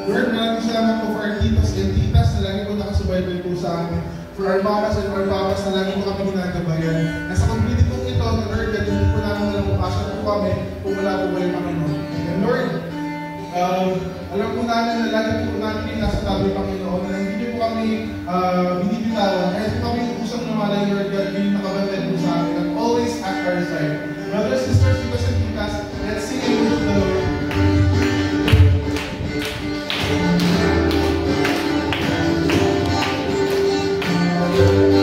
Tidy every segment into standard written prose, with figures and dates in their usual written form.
Lord, maraming salamat po for our titas and titas na lagi po nakasubaybay po sa amin. For our mamas and our papas na lagi po kami ginagabayan. Nasa community po ito, na Lord, hindi po namin nalamukasan po kami kung wala po ba yung Panginoon. And Lord, alam po namin na lagi po namin nasa tabi Panginoon na hindi po kami binibitawan. Kahit po kami usang namalay, Lord God, hindi nakabantay po sa amin and always at our side. Brothers, sisters, titas and titas, let's sing and worship the Lord. Thank you.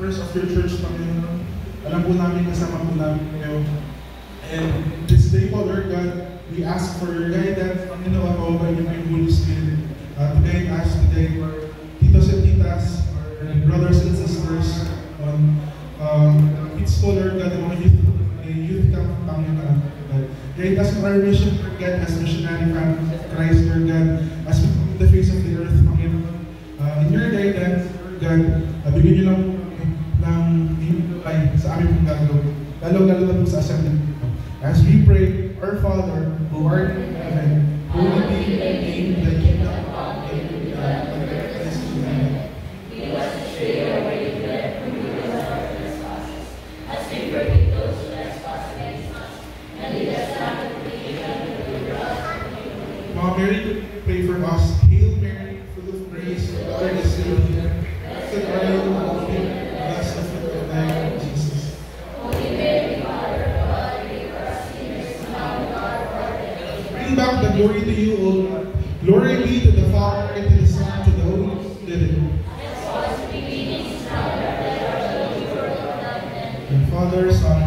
members of your church, Panginoon. Alam po namin kasama po namin kayo. And this day po, Lord God, we ask for your guidance, Panginoon, o by your Holy Spirit, to guide us today, our titos and titas, our brothers and sisters, kids po, Lord God, mga youth camp, Panginoon. Guide us in our mission, Lord God, as missionary family of Christ, Lord God, as we put the face of the earth, Panginoon. In your guidance, Lord God, bigyan niyo lang po ng imply sa aming pong gagawin. Lalo-lalo na po sa assembly. As we pray, our Father, who art in heaven, holy be thy name, thy kingdom come, thy will be done on earth as it is in heaven. Give us this day our daily bread, and forgive us our trespasses, as we forgive those who trespass against us. And lead us not into temptation, but deliver us from evil. Mama Mary, pray for us. Hail Mary, full of grace, the Lord is with thee. Blessed are you among women, and blessed is the fruit of thy womb, Jesus. Holy Mary, Mother of God, pray for us sinners, now and at our hour of death. Bring back the glory to you, O Lord. Glory be to the Father, and to the Son, and to the Holy Spirit. As was in the beginning, is now, and ever shall be, world without end. And Father, Son,